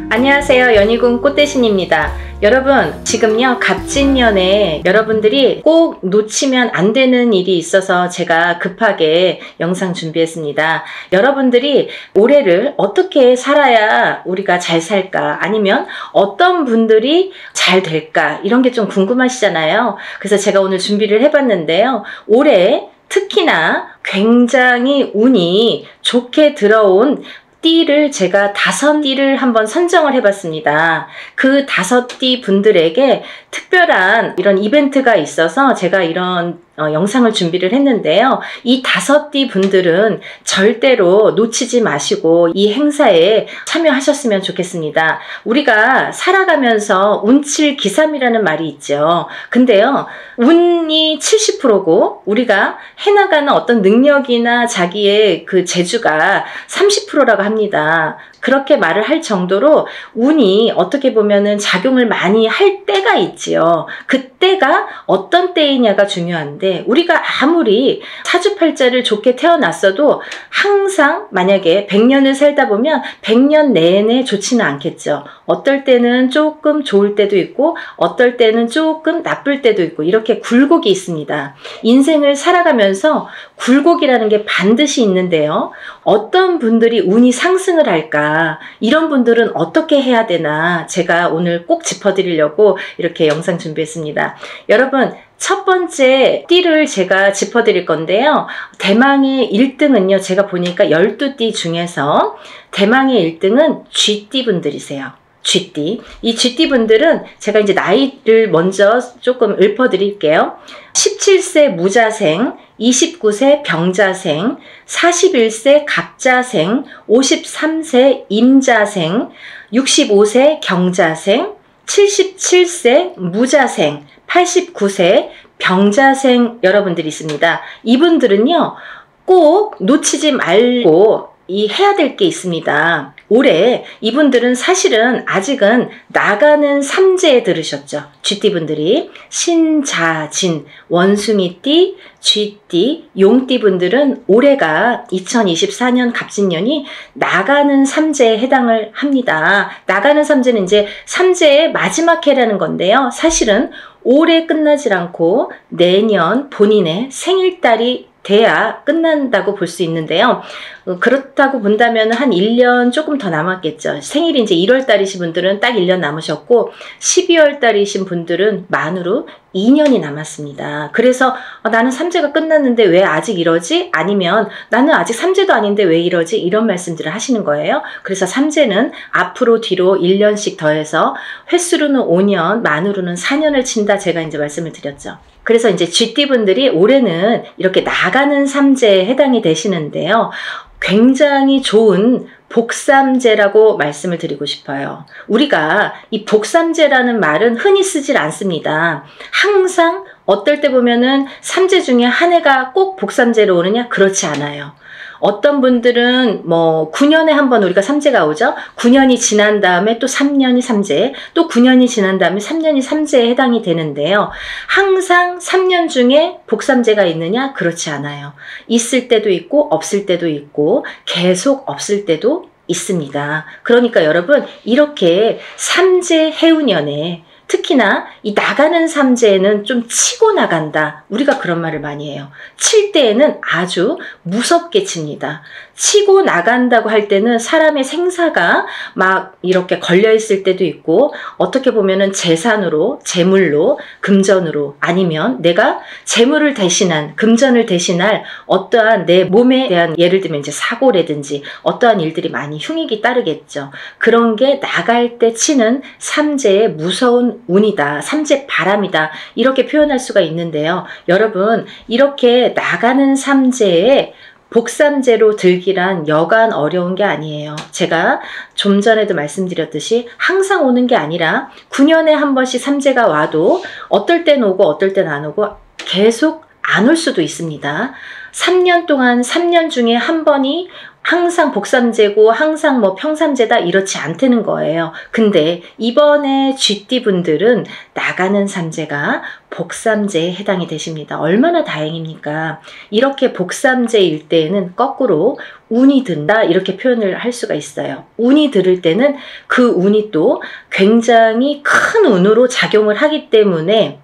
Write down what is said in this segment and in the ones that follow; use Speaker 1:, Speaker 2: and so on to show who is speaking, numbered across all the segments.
Speaker 1: 안녕하세요. 연희군 꽃대신입니다. 여러분, 지금요 갑진년에 여러분들이 꼭 놓치면 안 되는 일이 있어서 제가 급하게 영상 준비했습니다. 여러분들이 올해를 어떻게 살아야 우리가 잘 살까, 아니면 어떤 분들이 잘 될까, 이런 게 좀 궁금하시잖아요. 그래서 제가 오늘 준비를 해봤는데요. 올해 특히나 굉장히 운이 좋게 들어온 띠를 제가 5띠를 한번 선정을 해봤습니다. 그 5띠 분들에게 특별한 이런 이벤트가 있어서 제가 이런 영상을 준비를 했는데요. 이 5띠 분들은 절대로 놓치지 마시고 이 행사에 참여하셨으면 좋겠습니다. 우리가 살아가면서 운칠기삼이라는 말이 있죠. 근데요, 운이 70%고 우리가 해나가는 어떤 능력이나 자기의 그 재주가 30%라고 합니다. 그렇게 말을 할 정도로 운이 어떻게 보면은 작용을 많이 할 때가 있지요. 그때가 어떤 때이냐가 중요한데, 우리가 아무리 사주팔자를 좋게 태어났어도 항상 만약에 100년을 살다 보면 100년 내내 좋지는 않겠죠. 어떨 때는 조금 좋을 때도 있고 어떨 때는 조금 나쁠 때도 있고, 이렇게 굴곡이 있습니다. 인생을 살아가면서 굴곡이라는 게 반드시 있는데요. 어떤 분들이 운이 상승을 할까, 이런 분들은 어떻게 해야 되나, 제가 오늘 꼭 짚어드리려고 이렇게 영상 준비했습니다. 여러분, 첫 번째 띠를 제가 짚어드릴 건데요. 대망의 1등은요, 제가 보니까 12띠 중에서 대망의 1등은 쥐띠 분들이세요. 쥐띠. 이 쥐띠 분들은 제가 이제 나이를 먼저 조금 읊어드릴게요. 17세 무자생, 29세 병자생, 41세 갑자생, 53세 임자생, 65세 경자생, 77세 무자생, 89세 병자생 여러분들이 있습니다. 이분들은요, 꼭 놓치지 말고 해야 될 게 있습니다. 올해 이분들은 사실은 아직은 나가는 삼재에 들으셨죠. 쥐띠분들이 신자진, 원숭이띠, 쥐띠, 용띠 분들은 올해가 2024년 갑진년이 나가는 삼재에 해당을 합니다. 나가는 삼재는 이제 삼재의 마지막 해라는 건데요. 사실은 올해 끝나질 않고 내년 본인의 생일달이 돼야 끝난다고 볼 수 있는데요. 그렇다고 본다면 한 1년 조금 더 남았겠죠. 생일이 이제 1월 달이신 분들은 딱 1년 남으셨고, 12월 달이신 분들은 만으로 2년이 남았습니다. 그래서 나는 삼재가 끝났는데 왜 아직 이러지? 아니면 나는 아직 삼재도 아닌데 왜 이러지? 이런 말씀들을 하시는 거예요. 그래서 삼재는 앞으로 뒤로 1년씩 더해서 횟수로는 5년, 만으로는 4년을 친다, 제가 이제 말씀을 드렸죠. 그래서 이제 쥐띠분들이 올해는 이렇게 나가는 삼재에 해당이 되시는데요. 굉장히 좋은 복삼재라고 말씀을 드리고 싶어요. 우리가 이 복삼재라는 말은 흔히 쓰질 않습니다. 항상 어떨 때 보면은 삼재 중에 한 해가 꼭 복삼재로 오느냐? 그렇지 않아요. 어떤 분들은 뭐 9년에 한 번 우리가 삼재가 오죠. 9년이 지난 다음에 또 3년이 삼재, 또 9년이 지난 다음에 3년이 삼재에 해당이 되는데요. 항상 3년 중에 복삼재가 있느냐? 그렇지 않아요. 있을 때도 있고 없을 때도 있고 계속 없을 때도 있습니다. 그러니까 여러분, 이렇게 삼재 해운년에 특히나 이 나가는 삼재에는 좀 치고 나간다, 우리가 그런 말을 많이 해요. 칠 때에는 아주 무섭게 칩니다. 치고 나간다고 할 때는 사람의 생사가 막 이렇게 걸려 있을 때도 있고, 어떻게 보면은 재산으로, 재물로, 금전으로, 아니면 내가 재물을 대신한, 금전을 대신할 어떠한 내 몸에 대한, 예를 들면 이제 사고라든지 어떠한 일들이 많이 흉익이 따르겠죠. 그런 게 나갈 때 치는 삼재의 무서운 운이다, 삼재 바람이다, 이렇게 표현할 수가 있는데요. 여러분, 이렇게 나가는 삼재에 복삼재로 들기란 여간 어려운 게 아니에요. 제가 좀 전에도 말씀드렸듯이 항상 오는 게 아니라 9년에 한 번씩 삼재가 와도 어떨 땐 오고 어떨 땐 안 오고 계속 안 올 수도 있습니다. 3년 동안 3년 중에 한 번이 항상 복삼재고 항상 뭐 평삼재다 이렇지 않다는 거예요. 근데 이번에 GT분들은 나가는 삼재가 복삼재에 해당이 되십니다. 얼마나 다행입니까? 이렇게 복삼재일 때에는 거꾸로 운이 든다 이렇게 표현을 할 수가 있어요. 운이 들을 때는 그 운이 또 굉장히 큰 운으로 작용을 하기 때문에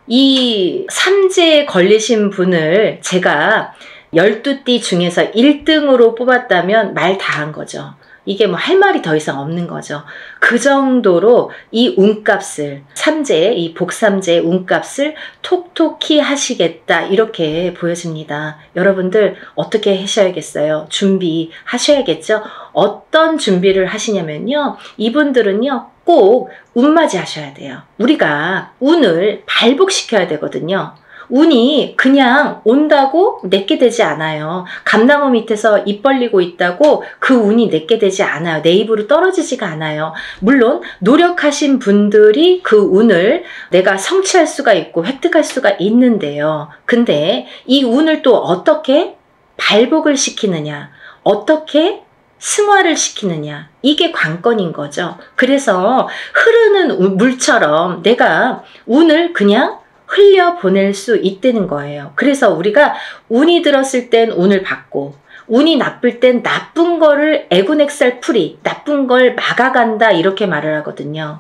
Speaker 1: 이 삼재에 걸리신 분을 제가 12띠 중에서 1등으로 뽑았다면 말 다 한 거죠. 이게 뭐 할 말이 더 이상 없는 거죠. 그 정도로 이 운값을, 삼재, 이 복삼재의 운값을 톡톡히 하시겠다 이렇게 보여집니다. 여러분들 어떻게 하셔야겠어요? 준비하셔야겠죠? 어떤 준비를 하시냐면요. 이분들은요. 꼭 운맞이 하셔야 돼요. 우리가 운을 발복시켜야 되거든요. 운이 그냥 온다고 내게 되지 않아요. 감나무 밑에서 입 벌리고 있다고 그 운이 내게 되지 않아요. 내 입으로 떨어지지가 않아요. 물론 노력하신 분들이 그 운을 내가 성취할 수가 있고 획득할 수가 있는데요. 근데 이 운을 또 어떻게 발복을 시키느냐, 어떻게 승화를 시키느냐, 이게 관건인 거죠. 그래서 흐르는 물처럼 내가 운을 그냥 흘려보낼 수 있다는 거예요. 그래서 우리가 운이 들었을 땐 운을 받고 운이 나쁠 땐 나쁜 거를 애군액살풀이, 나쁜 걸 막아간다 이렇게 말을 하거든요.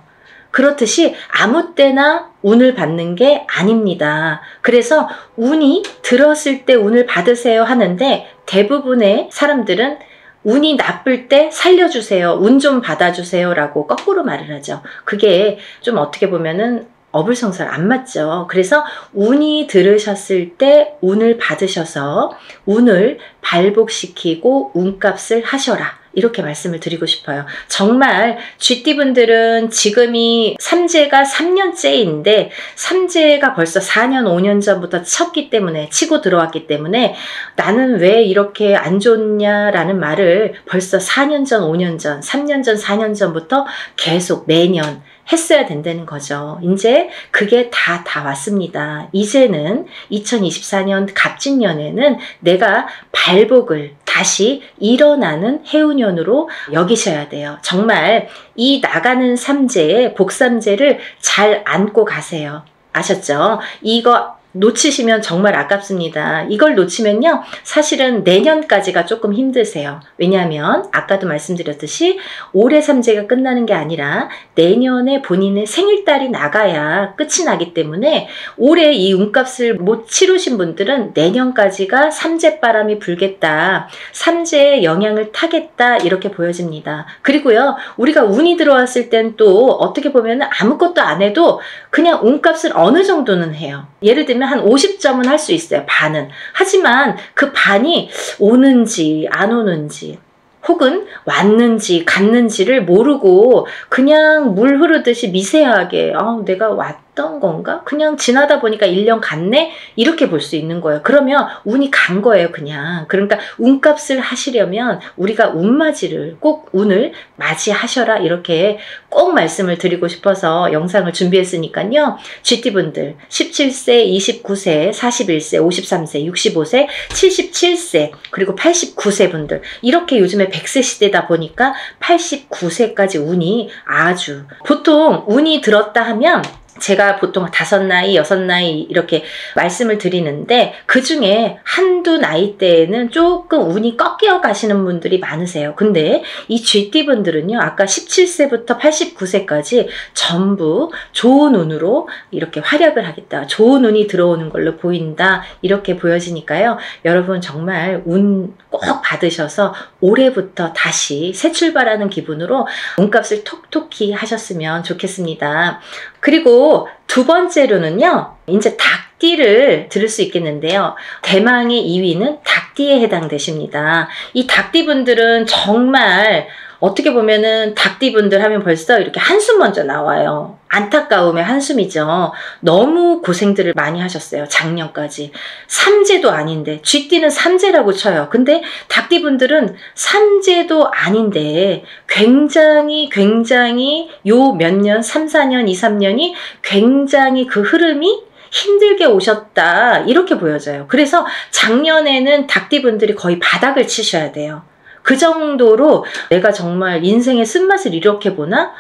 Speaker 1: 그렇듯이 아무 때나 운을 받는 게 아닙니다. 그래서 운이 들었을 때 운을 받으세요 하는데 대부분의 사람들은 운이 나쁠 때 살려주세요, 운 좀 받아주세요 라고 거꾸로 말을 하죠. 그게 좀 어떻게 보면은 어불성설 안 맞죠. 그래서 운이 들으셨을 때 운을 받으셔서 운을 발복시키고 운값을 하셔라. 이렇게 말씀을 드리고 싶어요. 정말 GT분들은 지금이 삼재가 3년째인데 삼재가 벌써 4년, 5년 전부터 쳤기 때문에, 치고 들어왔기 때문에 나는 왜 이렇게 안 좋냐라는 말을 벌써 4년 전, 5년 전, 3년 전, 4년 전부터 계속 매년 했어야 된다는 거죠. 이제 그게 다 왔습니다. 이제는 2024년 갑진년에는 내가 발복을 다시 일어나는 해운년으로 여기셔야 돼요. 정말 이 나가는 삼재의 복삼재를 잘 안고 가세요. 아셨죠? 이거 놓치시면 정말 아깝습니다. 이걸 놓치면요, 사실은 내년까지가 조금 힘드세요. 왜냐하면 아까도 말씀드렸듯이 올해 삼재가 끝나는 게 아니라 내년에 본인의 생일달이 나가야 끝이 나기 때문에 올해 이 운값을 못 치르신 분들은 내년까지가 삼재바람이 불겠다, 삼재의 영향을 타겠다 이렇게 보여집니다. 그리고요, 우리가 운이 들어왔을 땐 또 어떻게 보면 아무것도 안 해도 그냥 운값을 어느 정도는 해요. 예를 들면 한 50점은 할 수 있어요. 반은. 하지만 그 반이 오는지 안 오는지 혹은 왔는지 갔는지를 모르고 그냥 물 흐르듯이 미세하게 내가 왔던 건가? 그냥 지나다 보니까 1년 갔네? 이렇게 볼 수 있는 거예요. 그러면 운이 간 거예요, 그냥. 그러니까 운값을 하시려면 우리가 운맞이를, 꼭 운을 맞이하셔라 이렇게 꼭 말씀을 드리고 싶어서 영상을 준비했으니까요. GT분들 17세, 29세, 41세, 53세, 65세, 77세 그리고 89세 분들, 이렇게 요즘에 100세 시대다 보니까 89세까지 운이 아주, 보통 운이 들었다 하면 제가 보통 5나이, 6나이 이렇게 말씀을 드리는데 그 중에 한두 나이대에는 조금 운이 꺾여 가시는 분들이 많으세요. 근데 이 GT분들은요, 아까 17세부터 89세까지 전부 좋은 운으로 이렇게 활약을 하겠다, 좋은 운이 들어오는 걸로 보인다 이렇게 보여지니까요. 여러분 정말 운 꼭 받으셔서 올해부터 다시 새 출발하는 기분으로 운값을 톡톡히 하셨으면 좋겠습니다. 그리고 두 번째로는요, 이제 닭띠를 들을 수 있겠는데요. 대망의 2위는 닭띠에 해당되십니다. 이 닭띠분들은 정말 어떻게 보면은 닭띠분들 하면 벌써 이렇게 한숨 먼저 나와요. 안타까움의 한숨이죠. 너무 고생들을 많이 하셨어요. 작년까지. 삼재도 아닌데, 쥐띠는 삼재라고 쳐요. 근데 닭띠분들은 삼재도 아닌데 굉장히 요 몇 년, 3, 4년, 2, 3년이 굉장히 그 흐름이 힘들게 오셨다 이렇게 보여져요. 그래서 작년에는 닭띠분들이 거의 바닥을 치셔야 돼요. 그 정도로 내가 정말 인생의 쓴맛을 이렇게 보나?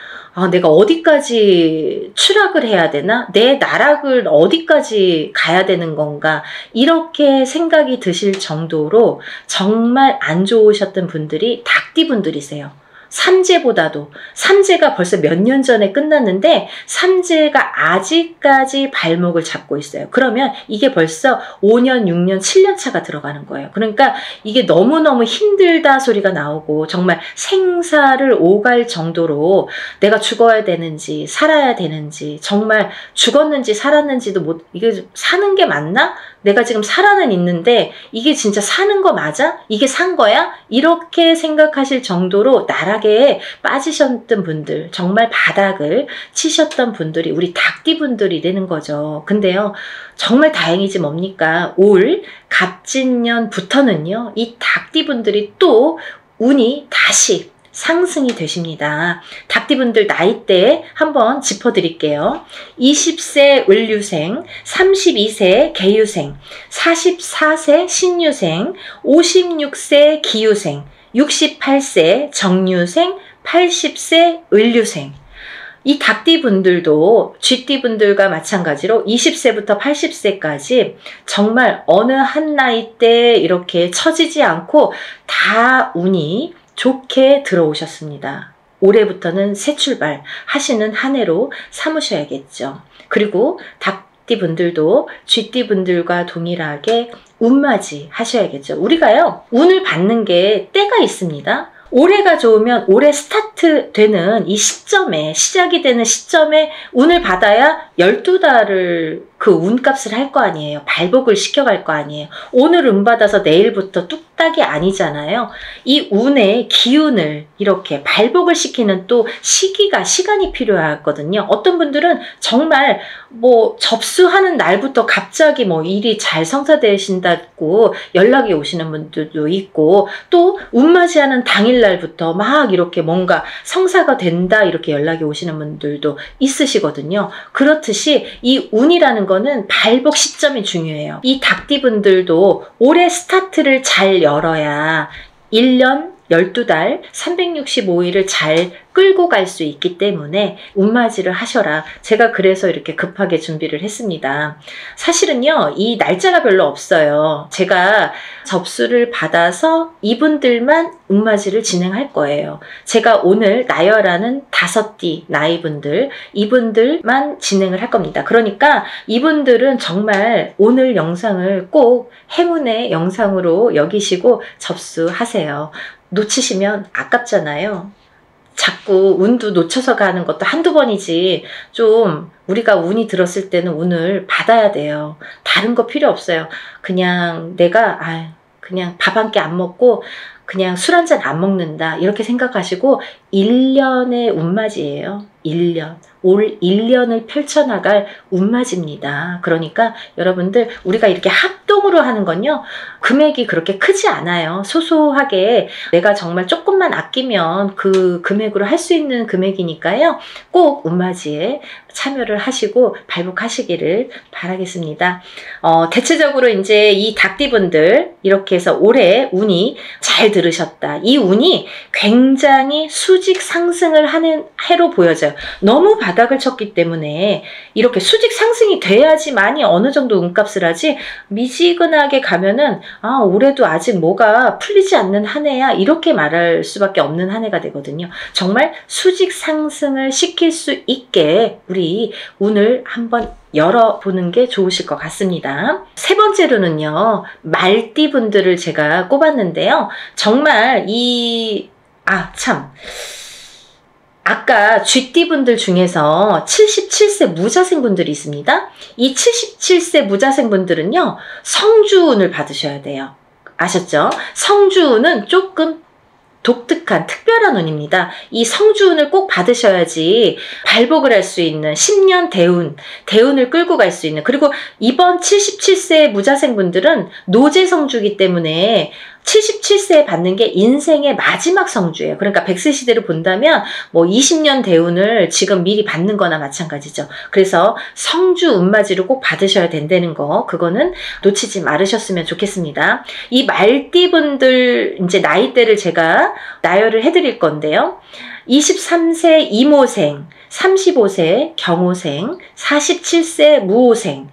Speaker 1: 내가 어디까지 추락을 해야 되나? 내 나락을 어디까지 가야 되는 건가? 이렇게 생각이 드실 정도로 정말 안 좋으셨던 분들이 닭띠분들이세요. 삼재보다도, 삼재가 벌써 몇 년 전에 끝났는데 삼재가 아직까지 발목을 잡고 있어요. 그러면 이게 벌써 5년, 6년, 7년 차가 들어가는 거예요. 그러니까 이게 너무너무 힘들다 소리가 나오고 정말 생사를 오갈 정도로 내가 죽어야 되는지 살아야 되는지, 정말 죽었는지 살았는지도 못, 이게 사는 게 맞나? 내가 지금 살아는 있는데 이게 진짜 사는 거 맞아? 이게 산 거야? 이렇게 생각하실 정도로 나락에 빠지셨던 분들, 정말 바닥을 치셨던 분들이 우리 닭띠분들이 되는 거죠. 근데요, 정말 다행이지 뭡니까? 올 갑진년부터는요, 이 닭띠분들이 또 운이 다시 상승이 되십니다. 닭띠분들 나이대 한번 짚어드릴게요. 20세 을류생, 32세 개유생, 44세 신유생, 56세 기유생, 68세 정유생, 80세 을류생. 이 닭띠분들도 쥐띠분들과 마찬가지로 20세부터 80세까지 정말 어느 한 나이대 이렇게 처지지 않고 다 운이 좋게 들어오셨습니다. 올해부터는 새 출발 하시는 한 해로 삼으셔야겠죠. 그리고 닭띠분들도 쥐띠분들과 동일하게 운맞이 하셔야겠죠. 우리가요, 운을 받는 게 때가 있습니다. 올해가 좋으면 올해 스타트 되는 이 시점에, 시작이 되는 시점에 운을 받아야 12달을 그 운값을 할 거 아니에요. 발복을 시켜갈 거 아니에요. 오늘 운 받아서 내일부터 뚝딱이 아니잖아요. 이 운의 기운을 이렇게 발복을 시키는 또 시간이 필요하거든요. 어떤 분들은 정말 뭐 접수하는 날부터 갑자기 뭐 일이 잘 성사되신다고 연락이 오시는 분들도 있고, 또 운맞이하는 당일날부터 막 이렇게 뭔가 성사가 된다 이렇게 연락이 오시는 분들도 있으시거든요. 그렇듯이 이 운이라는 거는 발복 시점이 중요해요. 이 닭띠분들도 올해 스타트를 잘 열어야 1년 12달 365일을 잘 끌고 갈 수 있기 때문에 운맞이를 하셔라. 제가 그래서 이렇게 급하게 준비를 했습니다. 사실은요, 이 날짜가 별로 없어요. 제가 접수를 받아서 이분들만 운맞이를 진행할 거예요. 제가 오늘 나열하는 5띠 나이분들, 이분들만 진행을 할 겁니다. 그러니까 이분들은 정말 오늘 영상을 꼭 행운의 영상으로 여기시고 접수하세요. 놓치시면 아깝잖아요. 자꾸 운도 놓쳐서 가는 것도 한두 번이지, 좀 우리가 운이 들었을 때는 운을 받아야 돼요. 다른 거 필요 없어요. 그냥 내가 그냥 밥 한 끼 안 먹고 그냥 술 한 잔 안 먹는다 이렇게 생각하시고 1년의 운맞이에요. 1년. 올 1년을 펼쳐나갈 운맞이입니다. 그러니까 여러분들, 우리가 이렇게 합동으로 하는 건요, 금액이 그렇게 크지 않아요. 소소하게 내가 정말 조금만 아끼면 그 금액으로 할 수 있는 금액이니까요. 꼭 운맞이에 참여를 하시고 발복하시기를 바라겠습니다. 대체적으로 이제 이 닭띠분들 이렇게 해서 올해 운이 잘 들으셨다. 이 운이 굉장히 수직 상승을 하는 해로 보여져요. 너무 바닥을 쳤기 때문에 이렇게 수직 상승이 돼야지만이 어느 정도 운값을 하지, 미지근하게 가면은 올해도 아직 뭐가 풀리지 않는 한 해야 이렇게 말할 수밖에 없는 한 해가 되거든요. 정말 수직 상승을 시킬 수 있게 우리 운을 한번 열어보는 게 좋으실 것 같습니다. 세 번째로는요, 말띠분들을 제가 꼽았는데요. 정말 아까 쥐띠분들 중에서 77세 무자생분들이 있습니다. 이 77세 무자생분들은요, 성주운을 받으셔야 돼요. 아셨죠? 성주운은 조금 독특한 특별한 운입니다. 이 성주운을 꼭 받으셔야지 발복을 할 수 있는 10년 대운을 끌고 갈 수 있는, 그리고 이번 77세 무자생분들은 노재성주기 때문에 77세에 받는 게 인생의 마지막 성주예요. 그러니까 100세 시대로 본다면 뭐 20년 대운을 지금 미리 받는 거나 마찬가지죠. 그래서 성주 운맞이로 꼭 받으셔야 된다는 거, 그거는 놓치지 말으셨으면 좋겠습니다. 이 말띠분들 이제 나이대를 제가 나열을 해드릴 건데요. 23세 이모생, 35세 경호생, 47세 무호생,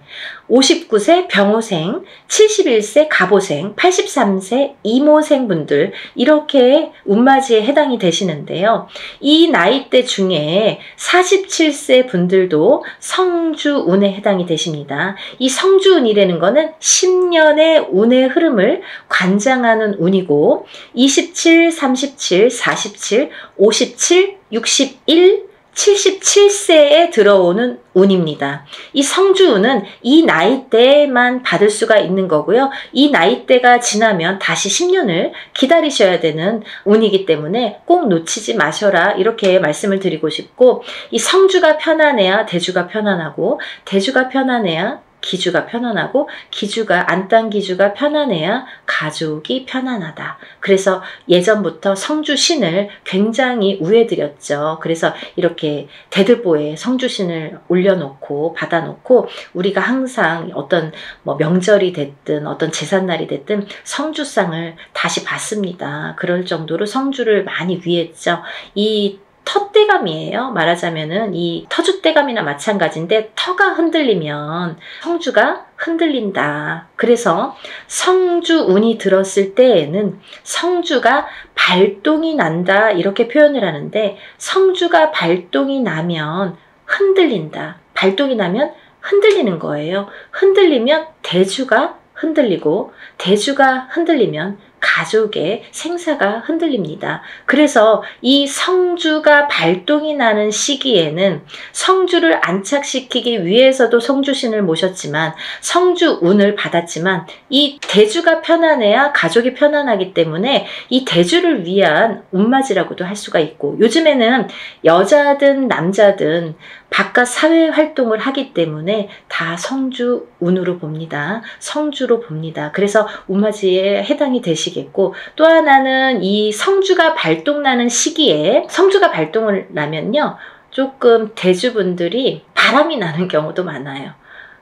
Speaker 1: 59세 병호생, 71세 갑오생, 83세 이모생 분들, 이렇게 운맞이에 해당이 되시는데요. 이 나이대 중에 47세 분들도 성주운에 해당이 되십니다. 이 성주운이라는 거는 10년의 운의 흐름을 관장하는 운이고, 27, 37, 47, 57, 61, 77세에 들어오는 운입니다. 이 성주운은 이 나이대만 받을 수가 있는 거고요. 이 나이대가 지나면 다시 10년을 기다리셔야 되는 운이기 때문에 꼭 놓치지 마셔라, 이렇게 말씀을 드리고 싶고, 이 성주가 편안해야 대주가 편안하고, 대주가 편안해야 기주가 편안하고, 기주가 안딴기주가 편안해야 가족이 편안하다. 그래서 예전부터 성주신을 굉장히 우애드렸죠. 그래서 이렇게 대들보에 성주신을 올려놓고 받아놓고, 우리가 항상 어떤 뭐 명절이 됐든 어떤 제삿날이 됐든 성주상을 다시 받습니다. 그럴 정도로 성주를 많이 위했죠. 이 터대감이에요. 말하자면은 이 터줏대감이나 마찬가지인데, 터가 흔들리면 성주가 흔들린다. 그래서 성주운이 들었을 때에는 성주가 발동이 난다, 이렇게 표현을 하는데, 성주가 발동이 나면 흔들린다. 발동이 나면 흔들리는 거예요. 흔들리면 대주가 흔들리고, 대주가 흔들리면 가족의 생사가 흔들립니다. 그래서 이 성주가 발동이 나는 시기에는 성주를 안착시키기 위해서도 성주신을 모셨지만, 성주운을 받았지만, 이 대주가 편안해야 가족이 편안하기 때문에 이 대주를 위한 운맞이라고도 할 수가 있고, 요즘에는 여자든 남자든 바깥 사회 활동을 하기 때문에 다 성주운으로 봅니다. 성주로 봅니다. 그래서 운맞이에 해당이 되시겠고, 또 하나는 이 성주가 발동나는 시기에, 성주가 발동을 나면요, 조금 대주분들이 바람이 나는 경우도 많아요.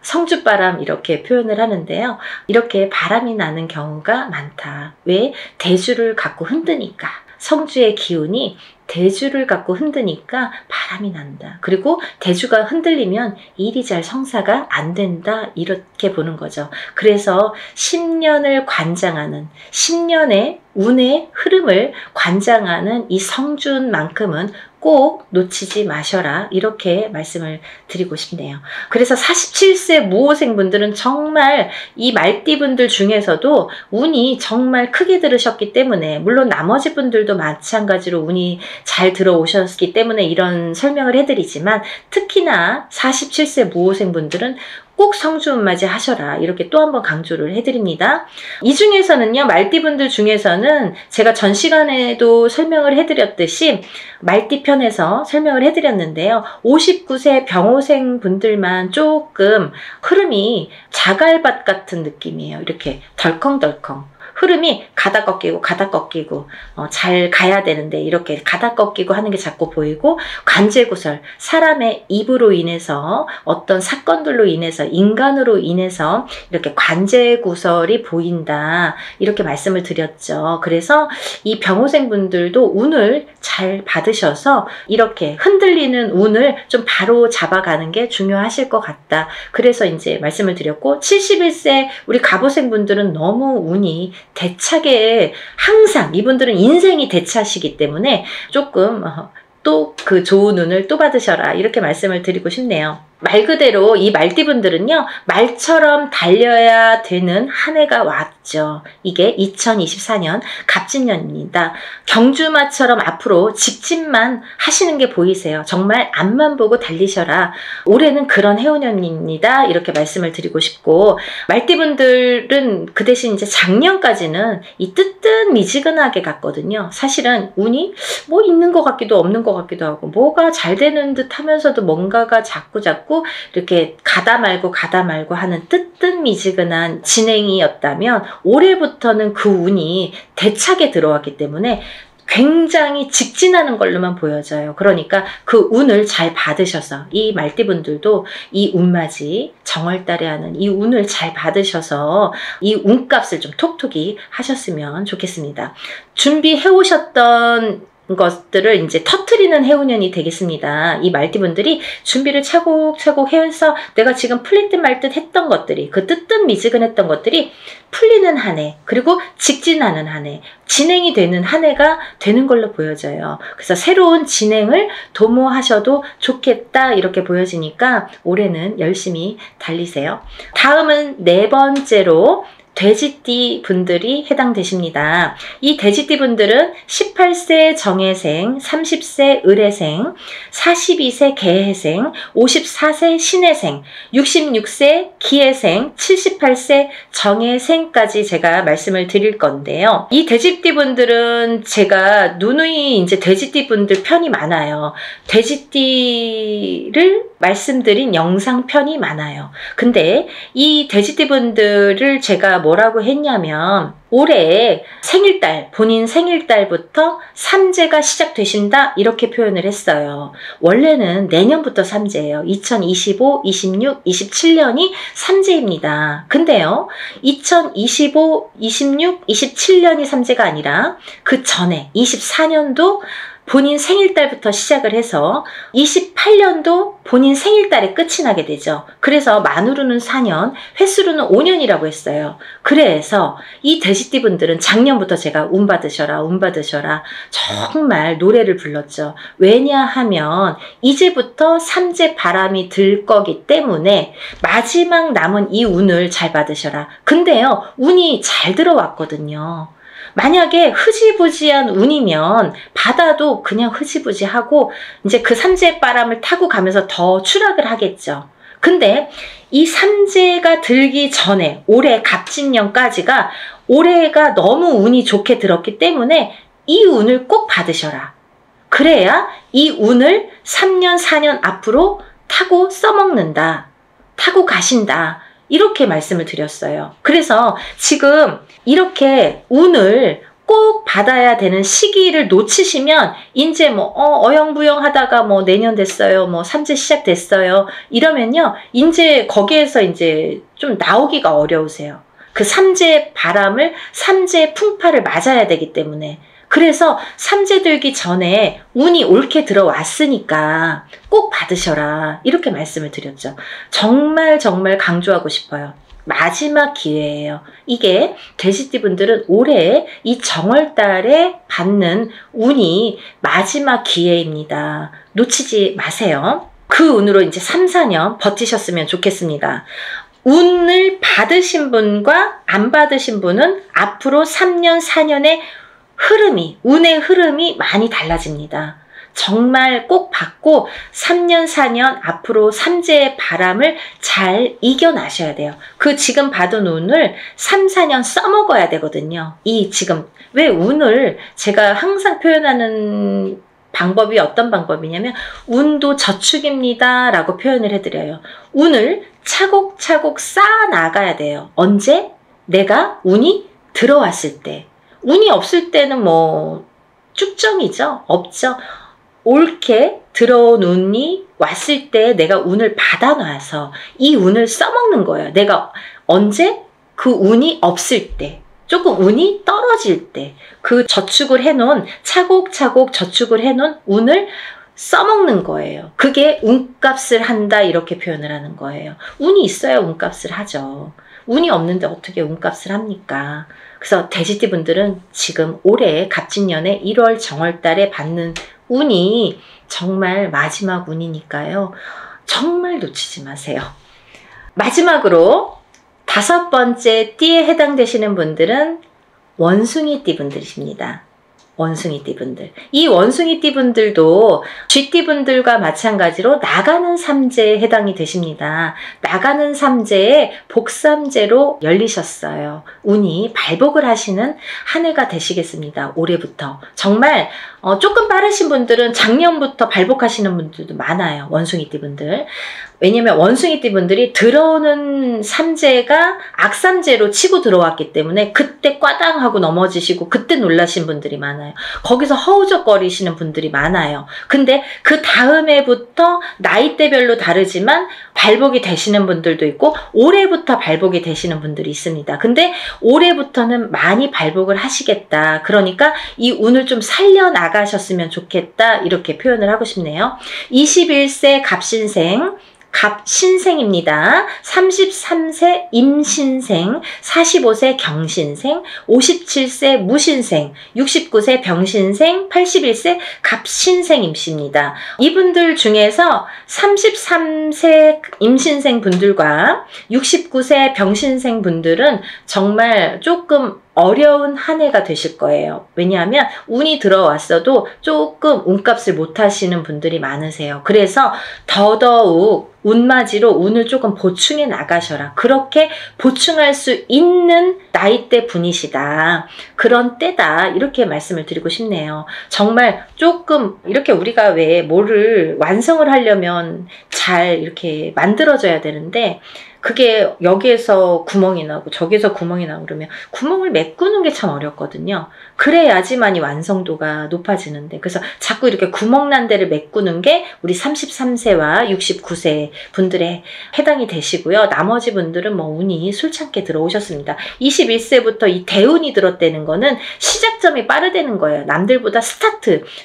Speaker 1: 성주바람, 이렇게 표현을 하는데요. 이렇게 바람이 나는 경우가 많다. 왜? 대주를 갖고 흔드니까. 성주의 기운이 대주를 갖고 흔드니까 바람이 난다. 그리고 대주가 흔들리면 일이 잘 성사가 안 된다, 이렇게 보는 거죠. 그래서 10년을 관장하는, 10년의 운의 흐름을 관장하는 이 성주운만큼은 꼭 놓치지 마셔라, 이렇게 말씀을 드리고 싶네요. 그래서 47세 무호생분들은 정말 이 말띠분들 중에서도 운이 정말 크게 들으셨기 때문에, 물론 나머지 분들도 마찬가지로 운이 잘 들어오셨기 때문에 이런 설명을 해드리지만, 특히나 47세 무호생분들은 꼭 성주운맞이 하셔라, 이렇게 또 한 번 강조를 해드립니다. 이 중에서는요, 말띠분들 중에서는 제가 전 시간에도 설명을 해드렸듯이 말띠편에서 설명을 해드렸는데요. 59세 병호생 분들만 조금 흐름이 자갈밭 같은 느낌이에요. 이렇게 덜컹덜컹. 흐름이 가다 꺾이고 가다 꺾이고, 잘 가야 되는데 이렇게 가다 꺾이고 하는 게 자꾸 보이고, 관제구설, 사람의 입으로 인해서 어떤 사건들로 인해서, 인간으로 인해서 이렇게 관제구설이 보인다, 이렇게 말씀을 드렸죠. 그래서 이 병호생 분들도 운을 잘 받으셔서 이렇게 흔들리는 운을 좀 바로 잡아가는 게 중요하실 것 같다. 그래서 이제 말씀을 드렸고, 71세 우리 갑오생 분들은 너무 운이 대차게, 항상 이분들은 인생이 대차시기 때문에 조금 또 그 좋은 운을 또 받으셔라, 이렇게 말씀을 드리고 싶네요. 말 그대로 이 말띠분들은요, 말처럼 달려야 되는 한 해가 왔죠. 이게 2024년 갑진년입니다. 경주마처럼 앞으로 직진만 하시는 게 보이세요. 정말 앞만 보고 달리셔라. 올해는 그런 해운년입니다, 이렇게 말씀을 드리고 싶고, 말띠분들은 그 대신 이제 작년까지는 이 뜨뜻미지근하게 갔거든요. 사실은 운이 뭐 있는 것 같기도 없는 것 같기도 하고, 뭐가 잘 되는 듯 하면서도 뭔가가 자꾸 하고 이렇게 가다 말고 하는 뜨뜻미지근한 진행이었다면 올해부터는 그 운이 대차게 들어왔기 때문에 굉장히 직진하는 걸로만 보여져요. 그러니까 그 운을 잘 받으셔서 이 말띠분들도 이 운맞이 정월달에 하는 이 운을 잘 받으셔서 이 운값을 좀 톡톡히 하셨으면 좋겠습니다. 준비해 오셨던 것들을 이제 터트리는 해운년이 되겠습니다. 이 말띠분들이 준비를 차곡차곡 해서 내가 지금 풀릴 듯 말 듯 했던 것들이, 그 뜨뜻미지근했던 것들이 풀리는 한 해, 그리고 직진하는 한 해, 진행이 되는 한 해가 되는 걸로 보여져요. 그래서 새로운 진행을 도모하셔도 좋겠다 이렇게 보여지니까 올해는 열심히 달리세요. 다음은 네 번째로 돼지띠 분들이 해당되십니다. 이 돼지띠 분들은 18세 정해생, 30세 을해생, 42세 개해생, 54세 신해생, 66세 기해생, 78세 정해생까지 제가 말씀을 드릴 건데요. 이 돼지띠 분들은 제가 누누이 이제 돼지띠 분들 편이 많아요. 돼지띠를 말씀드린 영상 편이 많아요. 근데 이 돼지띠 분들을 제가 뭐라고 했냐면 올해 생일달, 본인 생일달부터 삼재가 시작되신다 이렇게 표현을 했어요. 원래는 내년부터 삼재예요. 2025, 26, 27년이 삼재입니다. 근데요 2025, 26, 27년이 삼재가 아니라 그 전에 24년도 본인 생일달부터 시작을 해서 28년도 본인 생일달에 끝이 나게 되죠. 그래서 만으로는 4년, 횟수로는 5년이라고 했어요. 그래서 이 돼지띠 분들은 작년부터 제가 운 받으셔라, 운 받으셔라 정말 노래를 불렀죠. 왜냐하면 이제부터 삼재 바람이 들 거기 때문에 마지막 남은 이 운을 잘 받으셔라. 근데요, 운이 잘 들어왔거든요. 만약에 흐지부지한 운이면 받아도 그냥 흐지부지하고 이제 그 삼재 바람을 타고 가면서 더 추락을 하겠죠. 근데 이 삼재가 들기 전에 올해 갑진년까지가 올해가 너무 운이 좋게 들었기 때문에 이 운을 꼭 받으셔라. 그래야 이 운을 3년, 4년 앞으로 타고 써먹는다. 타고 가신다. 이렇게 말씀을 드렸어요. 그래서 지금 이렇게 운을 꼭 받아야 되는 시기를 놓치시면 이제 뭐 어영부영 하다가 뭐 내년 됐어요. 뭐 삼재 시작됐어요. 이러면요. 이제 거기에서 이제 좀 나오기가 어려우세요. 그 삼재 바람을 삼재 풍파를 맞아야 되기 때문에 그래서 삼재 들기 전에 운이 옳게 들어왔으니까 꼭 받으셔라 이렇게 말씀을 드렸죠. 정말 강조하고 싶어요. 마지막 기회예요. 이게 돼지띠 분들은 올해 이 정월달에 받는 운이 마지막 기회입니다. 놓치지 마세요. 그 운으로 이제 3, 4년 버티셨으면 좋겠습니다. 운을 받으신 분과 안 받으신 분은 앞으로 3년, 4년의 흐름이, 운의 흐름이 많이 달라집니다. 정말 꼭 받고 3년, 4년 앞으로 삼재의 바람을 잘 이겨나셔야 돼요. 그 지금 받은 운을 3, 4년 써먹어야 되거든요. 이 지금 왜 운을 제가 항상 표현하는 방법이 어떤 방법이냐면 운도 저축입니다 라고 표현을 해드려요. 운을 차곡차곡 쌓아 나가야 돼요. 언제? 내가 운이 들어왔을 때. 운이 없을 때는 뭐 쭉정이죠. 없죠. 옳게 들어온 운이 왔을 때 내가 운을 받아놔서 이 운을 써먹는 거예요. 내가 언제? 그 운이 없을 때. 조금 운이 떨어질 때. 그 저축을 해놓은 차곡차곡 저축을 해놓은 운을 써먹는 거예요. 그게 운값을 한다 이렇게 표현을 하는 거예요. 운이 있어야 운값을 하죠. 운이 없는데 어떻게 운값을 합니까? 그래서 돼지띠 분들은 지금 올해 갑진년에 1월 정월달에 받는 운이 정말 마지막 운이니까요. 정말 놓치지 마세요. 마지막으로 5번째 띠에 해당되시는 분들은 원숭이띠 분들이십니다. 원숭이띠분들. 이 원숭이띠분들도 쥐띠분들과 마찬가지로 나가는 삼재에 해당이 되십니다. 나가는 삼재에 복삼재로 열리셨어요. 운이 발복을 하시는 한 해가 되시겠습니다. 올해부터. 정말 조금 빠르신 분들은 작년부터 발복하시는 분들도 많아요. 원숭이띠분들. 왜냐면 원숭이띠분들이 들어오는 삼재가 악삼재로 치고 들어왔기 때문에 그때 꽈당하고 넘어지시고 그때 놀라신 분들이 많아요. 거기서 허우적거리시는 분들이 많아요. 근데 그 다음 해부터 나이대별로 다르지만 발복이 되시는 분들도 있고 올해부터 발복이 되시는 분들이 있습니다. 근데 올해부터는 많이 발복을 하시겠다. 그러니까 이 운을 좀 살려나가셨으면 좋겠다. 이렇게 표현을 하고 싶네요. 21세 갑신생, 갑신생입니다. 33세 임신생, 45세 경신생, 57세 무신생, 69세 병신생, 81세 갑신생임씨입니다. 이분들 중에서 33세 임신생 분들과 69세 병신생 분들은 정말 조금 어려운 한 해가 되실 거예요. 왜냐하면 운이 들어왔어도 조금 운값을 못 하시는 분들이 많으세요. 그래서 더더욱 운맞이로 운을 조금 보충해 나가셔라. 그렇게 보충할 수 있는 나이대 분이시다. 그런 때다. 이렇게 말씀을 드리고 싶네요. 정말 조금 이렇게 우리가 왜 뭐를 완성을 하려면 잘 이렇게 만들어져야 되는데 그게 여기에서 구멍이 나고 저기에서 구멍이 나고 그러면 구멍을 메꾸는 게 참 어렵거든요. 그래야지만이 완성도가 높아지는데 그래서 자꾸 이렇게 구멍 난 데를 메꾸는 게 우리 33세와 69세 분들에 해당이 되시고요. 나머지 분들은 뭐 운이 술창게 들어오셨습니다. 21세부터 이 대운이 들었다는 거는 시작점이 빠르다는 거예요. 남들보다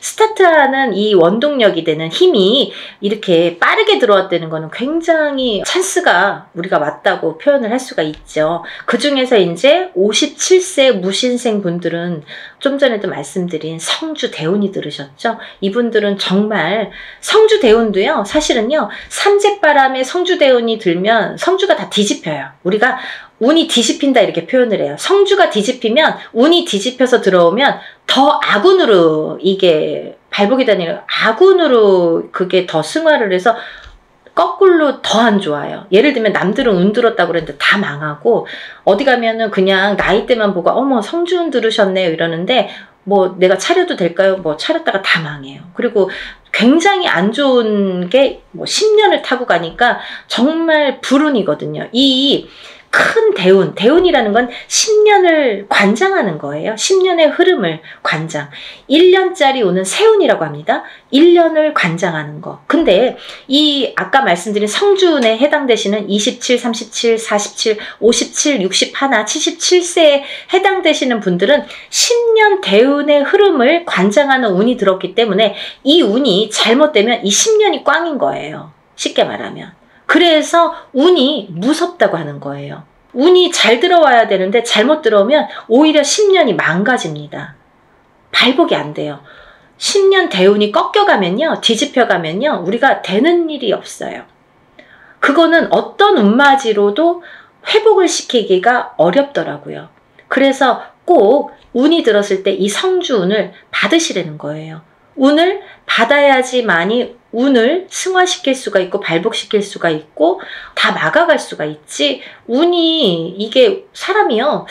Speaker 1: 스타트하는 이 원동력이 되는 힘이 이렇게 빠르게 들어왔다는 거는 굉장히 찬스가 우리가 맞다고 표현을 할 수가 있죠. 그 중에서 이제 57세 무신생 분들은 좀 전에도 말씀드린 성주 대운이 들으셨죠? 이분들은 정말 성주 대운도요. 사실은요. 삼재바람에 성주 대운이 들면 성주가 다 뒤집혀요. 우리가 운이 뒤집힌다 이렇게 표현을 해요. 성주가 뒤집히면 운이 뒤집혀서 들어오면 더 악운으로 이게 발복이 되는 악운으로 그게 더 승화를 해서 거꾸로 더 안 좋아요. 예를 들면 남들은 운 들었다고 그랬는데 다 망하고 어디 가면은 그냥 나이대만 보고 어머 성주운 들으셨네요 이러는데 뭐 내가 차려도 될까요? 뭐 차렸다가 다 망해요. 그리고 굉장히 안 좋은 게 뭐 10년을 타고 가니까 정말 불운이거든요. 이 큰 대운이라는 건 10년을 관장하는 거예요. 10년의 흐름을 관장. 1년짜리 오는 세운이라고 합니다. 1년을 관장하는 거. 근데 이 아까 말씀드린 성주운에 해당되시는 27, 37, 47, 57, 61, 77세에 해당되시는 분들은 10년 대운의 흐름을 관장하는 운이 들었기 때문에 이 운이 잘못되면 이 10년이 꽝인 거예요. 쉽게 말하면. 그래서 운이 무섭다고 하는 거예요. 운이 잘 들어와야 되는데 잘못 들어오면 오히려 10년이 망가집니다. 발복이 안 돼요. 10년 대운이 꺾여가면요. 뒤집혀가면요. 우리가 되는 일이 없어요. 그거는 어떤 운맞이로도 회복을 시키기가 어렵더라고요. 그래서 꼭 운이 들었을 때 이 성주운을 받으시라는 거예요. 운을 받아야지만이 운을 승화시킬 수가 있고 발복시킬 수가 있고 다 막아갈 수가 있지 운이 이게 사람이요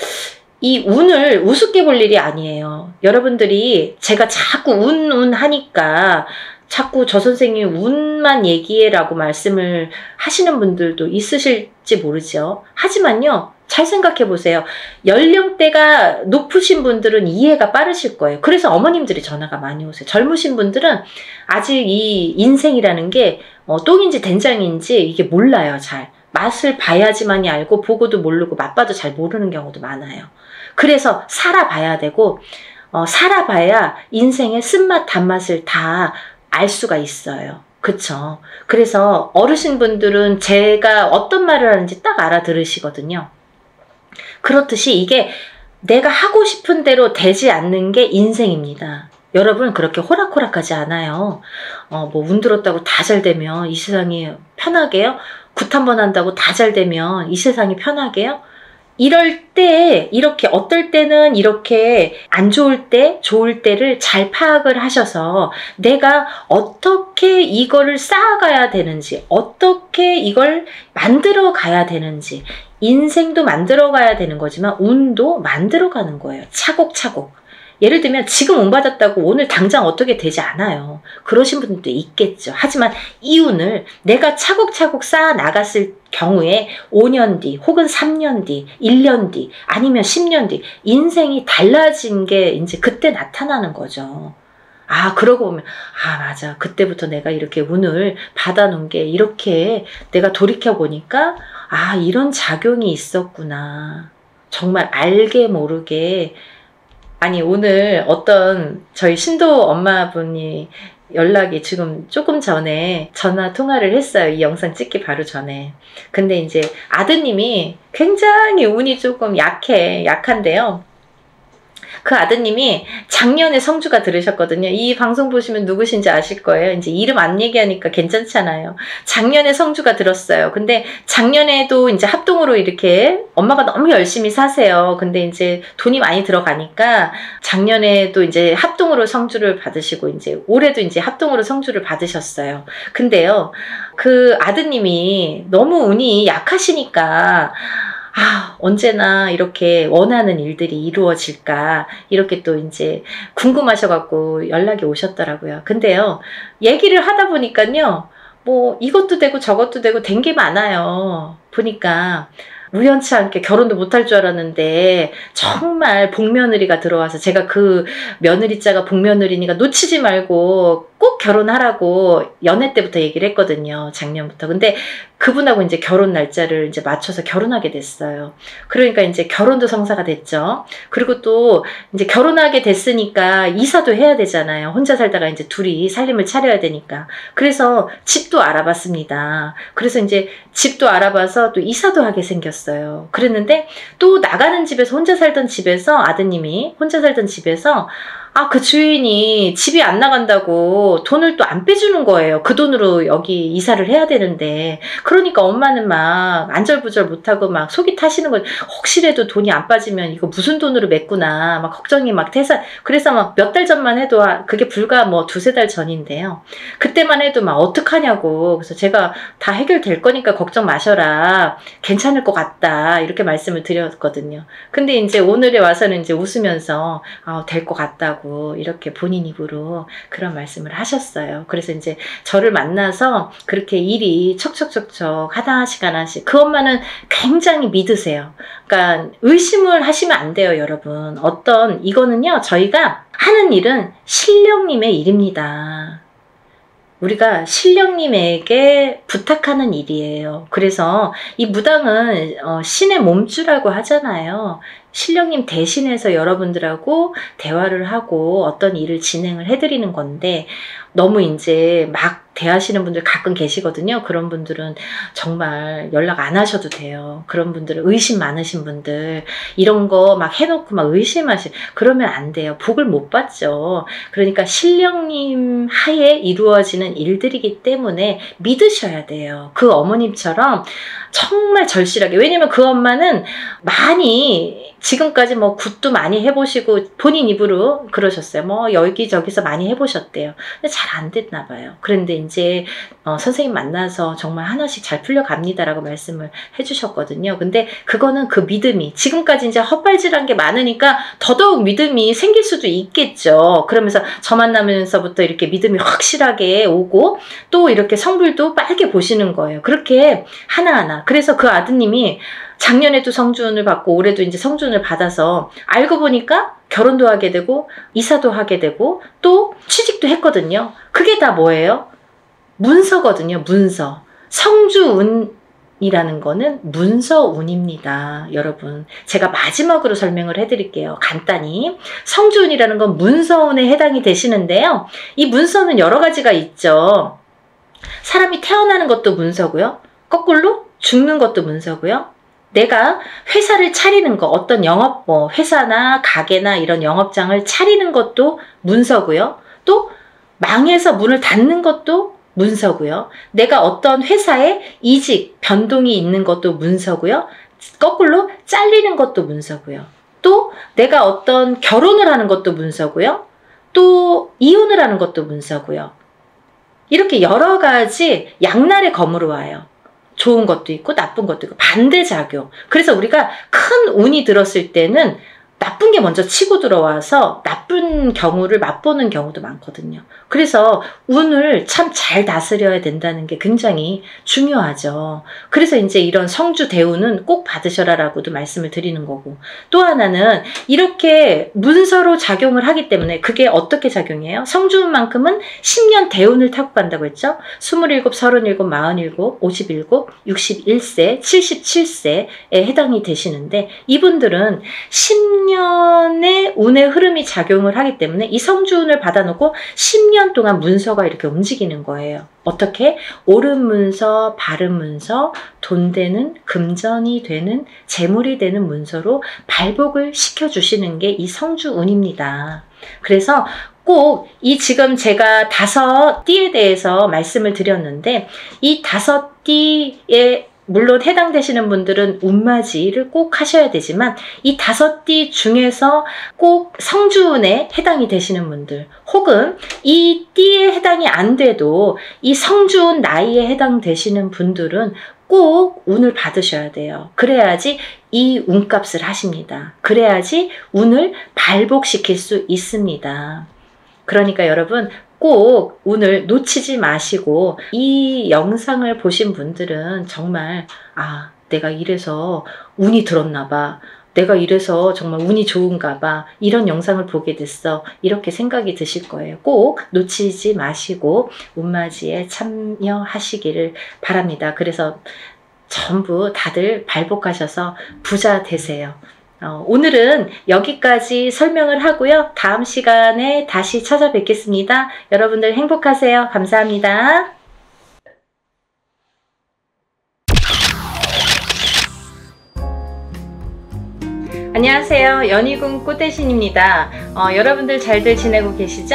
Speaker 1: 이 운을 우습게 볼 일이 아니에요. 여러분들이 제가 자꾸 운 하니까 자꾸 저 선생님이 운만 얘기해라고 말씀을 하시는 분들도 있으실지 모르죠. 하지만요. 잘 생각해 보세요. 연령대가 높으신 분들은 이해가 빠르실 거예요. 그래서 어머님들이 전화가 많이 오세요. 젊으신 분들은 아직 이 인생이라는 게 똥인지 된장인지 이게 몰라요. 잘. 맛을 봐야지만이 알고 보고도 모르고 맛봐도 잘 모르는 경우도 많아요. 그래서 살아봐야 되고 살아봐야 인생의 쓴맛 단맛을 다 알 수가 있어요. 그쵸? 그래서 어르신분들은 제가 어떤 말을 하는지 딱 알아들으시거든요. 그렇듯이 이게 내가 하고 싶은 대로 되지 않는 게 인생입니다. 여러분 그렇게 호락호락하지 않아요. 뭐 운 들었다고 다 잘 되면 이 세상이 편하게요? 굿 한 번 한다고 다 잘 되면 이 세상이 편하게요? 이럴 때 이렇게 어떨 때는 이렇게 안 좋을 때 좋을 때를 잘 파악을 하셔서 내가 어떻게 이거를 쌓아가야 되는지, 어떻게 이걸 만들어 가야 되는지, 인생도 만들어 가야 되는 거지만 운도 만들어 가는 거예요. 차곡차곡. 예를 들면 지금 운 받았다고 오늘 당장 어떻게 되지 않아요. 그러신 분들도 있겠죠. 하지만 이 운을 내가 차곡차곡 쌓아 나갔을 경우에 5년 뒤 혹은 3년 뒤, 1년 뒤 아니면 10년 뒤 인생이 달라진 게 이제 그때 나타나는 거죠. 아, 그러고 보면, 아, 맞아. 그때부터 내가 이렇게 운을 받아놓은 게 이렇게 내가 돌이켜보니까, 아, 이런 작용이 있었구나. 정말 알게 모르게. 아니, 오늘 어떤 저희 신도 엄마분이 연락이 지금 조금 전에 전화 통화를 했어요. 이 영상 찍기 바로 전에. 근데 이제 아드님이 굉장히 운이 조금 약한데요. 그 아드님이 작년에 성주가 들으셨거든요. 이 방송 보시면 누구신지 아실 거예요. 이제 이름 안 얘기하니까 괜찮잖아요. 작년에 성주가 들었어요. 근데 작년에도 이제 합동으로 이렇게 엄마가 너무 열심히 사세요. 근데 이제 돈이 많이 들어가니까 작년에도 이제 합동으로 성주를 받으시고 이제 올해도 이제 합동으로 성주를 받으셨어요. 근데요, 그 아드님이 너무 운이 약하시니까 아, 언제나 이렇게 원하는 일들이 이루어질까 이렇게 또 이제 궁금하셔갖고 연락이 오셨더라고요. 근데요, 얘기를 하다 보니까요, 뭐 이것도 되고 저것도 되고 된 게 많아요. 보니까 우연치 않게 결혼도 못할 줄 알았는데 정말 복며느리가 들어와서 제가 그 며느리자가 복며느리니까 놓치지 말고 꼭 결혼하라고 연애 때부터 얘기를 했거든요. 작년부터. 근데 그분하고 이제 결혼 날짜를 이제 맞춰서 결혼하게 됐어요. 그러니까 이제 결혼도 성사가 됐죠. 그리고 또 이제 결혼하게 됐으니까 이사도 해야 되잖아요. 혼자 살다가 이제 둘이 살림을 차려야 되니까. 그래서 집도 알아봤습니다. 그래서 이제 집도 알아봐서 또 이사도 하게 생겼어요. 그랬는데 또 나가는 집에서 혼자 살던 집에서 아드님이 혼자 살던 집에서 아, 그 주인이 집이 안 나간다고 돈을 또 안 빼주는 거예요. 그 돈으로 여기 이사를 해야 되는데. 그러니까 엄마는 막 안절부절 못하고 막 속이 타시는 거예요. 혹시라도 돈이 안 빠지면 이거 무슨 돈으로 맺구나. 막 걱정이 막 태산. 그래서 막 몇 달 전만 해도 그게 불과 뭐 2-3달 전인데요. 그때만 해도 막 어떡하냐고. 그래서 제가 다 해결될 거니까 걱정 마셔라. 괜찮을 것 같다. 이렇게 말씀을 드렸거든요. 근데 이제 오늘에 와서는 이제 웃으면서 될 것 같다고. 이렇게 본인 입으로 그런 말씀을 하셨어요. 그래서 이제 저를 만나서 그렇게 일이 척척척척 하나씩 그 엄마는 굉장히 믿으세요. 그러니까 의심을 하시면 안 돼요, 여러분. 이거는요, 저희가 하는 일은 신령님의 일입니다. 우리가 신령님에게 부탁하는 일이에요. 그래서 이 무당은 신의 몸주라고 하잖아요. 신령님 대신해서 여러분들하고 대화를 하고 어떤 일을 진행을 해드리는 건데 너무 이제 막 대하시는 분들 가끔 계시거든요. 그런 분들은 정말 연락 안 하셔도 돼요. 그런 분들은 의심 많으신 분들 이런 거 막 해놓고 막 그러면 안 돼요. 복을 못 받죠. 그러니까 신령님 하에 이루어지는 일들이기 때문에 믿으셔야 돼요. 그 어머님처럼 정말 절실하게. 왜냐면 그 엄마는 많이 지금까지 뭐 굿도 많이 해보시고 본인 입으로 그러셨어요. 뭐 여기저기서 많이 해보셨대요. 근데 잘 안 됐나 봐요. 그런데 이제 선생님 만나서 정말 하나씩 잘 풀려갑니다라고 말씀을 해주셨거든요. 근데 그거는 그 믿음이 지금까지 이제 헛발질한 게 많으니까 더더욱 믿음이 생길 수도 있겠죠. 그러면서 저 만나면서부터 이렇게 믿음이 확실하게 오고 또 이렇게 성불도 빨게 보시는 거예요. 그렇게 하나하나. 그래서 그 아드님이 작년에도 성주운을 받고 올해도 이제 성주운을 받아서 알고 보니까 결혼도 하게 되고 이사도 하게 되고 또 취직도 했거든요. 그게 다 뭐예요? 문서거든요. 문서. 성주운이라는 거는 문서운입니다. 여러분. 제가 마지막으로 설명을 해드릴게요. 간단히. 성주운이라는 건 문서운에 해당이 되시는데요. 이 문서는 여러 가지가 있죠. 사람이 태어나는 것도 문서고요. 거꾸로 죽는 것도 문서고요. 내가 회사를 차리는 거, 어떤 영업, 회사나 가게나 이런 영업장을 차리는 것도 문서고요. 또 망해서 문을 닫는 것도 문서고요. 내가 어떤 회사에 이직, 변동이 있는 것도 문서고요. 거꾸로 잘리는 것도 문서고요. 또 내가 어떤 결혼을 하는 것도 문서고요. 또 이혼을 하는 것도 문서고요. 이렇게 여러 가지 양날의 검으로 와요. 좋은 것도 있고 나쁜 것도 있고 반대작용. 그래서 우리가 큰 운이 들었을 때는 나쁜 게 먼저 치고 들어와서 나쁜 경우를 맛보는 경우도 많거든요. 그래서 운을 참 잘 다스려야 된다는 게 굉장히 중요하죠. 그래서 이제 이런 성주 대운은 꼭 받으셔라라고도 말씀을 드리는 거고, 또 하나는 이렇게 문서로 작용을 하기 때문에 그게 어떻게 작용해요? 성주운만큼은 10년 대운을 타고 간다고 했죠. 27, 37, 47, 57, 61세, 77세에 해당이 되시는데, 이분들은 10년의 운의 흐름이 작용을 하기 때문에 이 성주운을 받아놓고 10년 동안 문서가 이렇게 움직이는 거예요. 어떻게? 옳은 문서, 바른 문서, 돈 되는, 금전이 되는, 재물이 되는 문서로 발복을 시켜주시는 게 이 성주운입니다. 그래서 꼭 이 지금 제가 5띠에 대해서 말씀을 드렸는데, 이 5띠에 물론 해당되시는 분들은 운맞이를 꼭 하셔야 되지만, 이 5띠 중에서 꼭 성주운에 해당이 되시는 분들, 혹은 이 띠에 해당이 안 돼도 이 성주운 나이에 해당되시는 분들은 꼭 운을 받으셔야 돼요. 그래야지 이 운값을 하십니다. 그래야지 운을 발복시킬 수 있습니다. 그러니까 여러분, 꼭 운을 놓치지 마시고, 이 영상을 보신 분들은 정말 내가 이래서 운이 들었나 봐, 내가 이래서 정말 운이 좋은가 봐, 이런 영상을 보게 됐어, 이렇게 생각이 드실 거예요. 꼭 놓치지 마시고 운맞이에 참여하시기를 바랍니다. 그래서 전부 다들 발복하셔서 부자 되세요. 오늘은 여기까지 설명을 하고요. 다음 시간에 다시 찾아뵙겠습니다. 여러분들 행복하세요. 감사합니다. 안녕하세요. 연희궁 꽃대신입니다. 여러분들 잘들 지내고 계시죠?